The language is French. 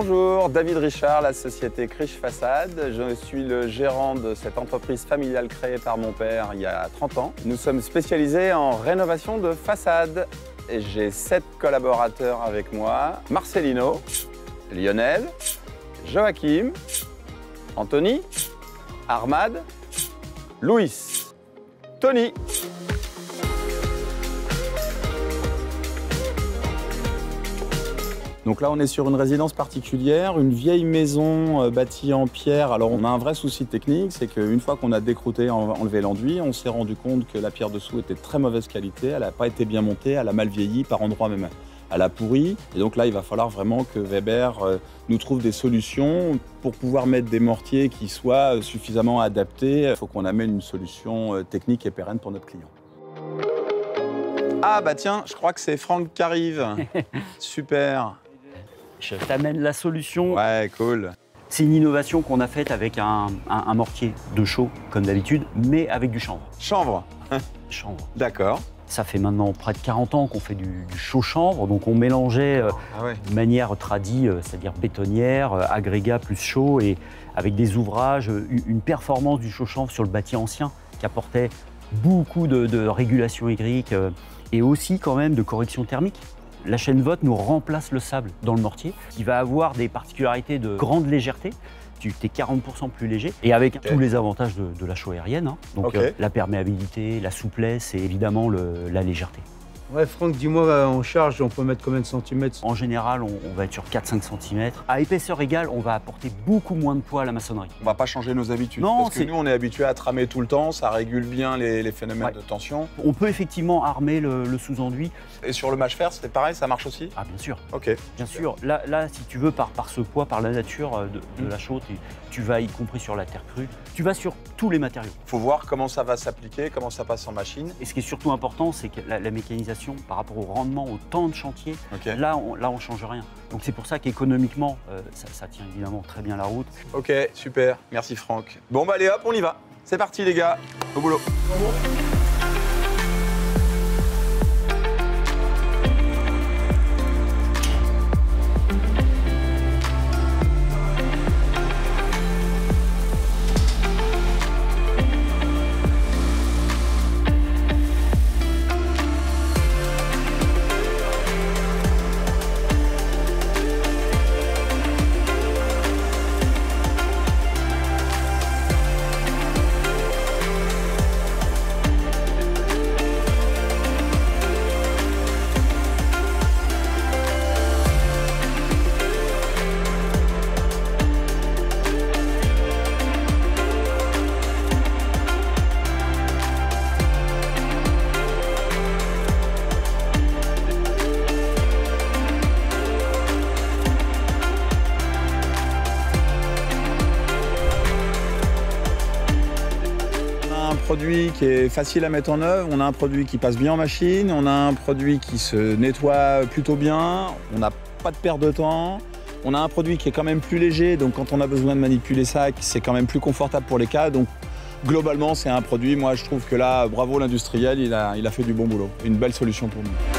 Bonjour, David Richard, la société Krisch Façade. Je suis le gérant de cette entreprise familiale créée par mon père il y a 30 ans. Nous sommes spécialisés en rénovation de façades. Et j'ai 7 collaborateurs avec moi. Marcelino, Lionel, Joachim, Anthony, Armad, Louis, Tony. Donc là, on est sur une résidence particulière, une vieille maison bâtie en pierre. Alors, on a un vrai souci technique, c'est qu'une fois qu'on a décrouté, enlevé l'enduit, on s'est rendu compte que la pierre dessous était de très mauvaise qualité, elle n'a pas été bien montée, elle a mal vieilli, par endroits même elle a pourri. Et donc là, il va falloir vraiment que Weber nous trouve des solutions pour pouvoir mettre des mortiers qui soient suffisamment adaptés. Il faut qu'on amène une solution technique et pérenne pour notre client. Ah bah tiens, je crois que c'est Franck qui arrive. Super. Je t'amène la solution. Ouais, cool. C'est une innovation qu'on a faite avec un mortier de chaux, comme d'habitude, mais avec du chanvre. Chanvre. Chanvre. D'accord. Ça fait maintenant près de 40 ans qu'on fait du chaux-chanvre, donc on mélangeait de manière tradie, c'est-à-dire bétonnière, agrégat plus chaux, et avec des ouvrages, une performance du chaux-chanvre sur le bâti ancien qui apportait beaucoup de régulation hydrique et aussi quand même de correction thermique. La chaîne Voth nous remplace le sable dans le mortier, qui va avoir des particularités de grande légèreté. Tu es 40% plus léger, et avec tous les avantages de la chaux aérienne, hein. Donc la perméabilité, la souplesse et évidemment la légèreté. Ouais, Franck, dis-moi, en charge, on peut mettre combien de centimètres? En général, on va être sur 4-5 cm. À épaisseur égale, on va apporter beaucoup moins de poids à la maçonnerie. On va pas changer nos habitudes, non, parce que nous, on est habitué à tramer tout le temps, ça régule bien les phénomènes de tension. On peut effectivement armer le sous-enduit. Et sur le mâche-fer, c'était pareil, ça marche aussi? Ah, bien sûr. Ok. Bien sûr. Là, si tu veux, par ce poids, par la nature de la chaux, tu vas, y compris sur la terre crue, tu vas sur tous les matériaux. Il faut voir comment ça va s'appliquer, comment ça passe en machine. Et ce qui est surtout important, c'est que la mécanisation, par rapport au rendement, au temps de chantier, là, on change rien. Donc c'est pour ça qu'économiquement, ça tient évidemment très bien la route. Ok, super. Merci Franck. Bon, bah allez hop, on y va. C'est parti les gars, au boulot. Un produit qui est facile à mettre en œuvre, on a un produit qui passe bien en machine, on a un produit qui se nettoie plutôt bien, on n'a pas de perte de temps, on a un produit qui est quand même plus léger, donc quand on a besoin de manipuler ça, c'est quand même plus confortable pour les cas. Donc globalement, c'est un produit, moi je trouve que là, bravo l'industriel, il a fait du bon boulot. Une belle solution pour nous.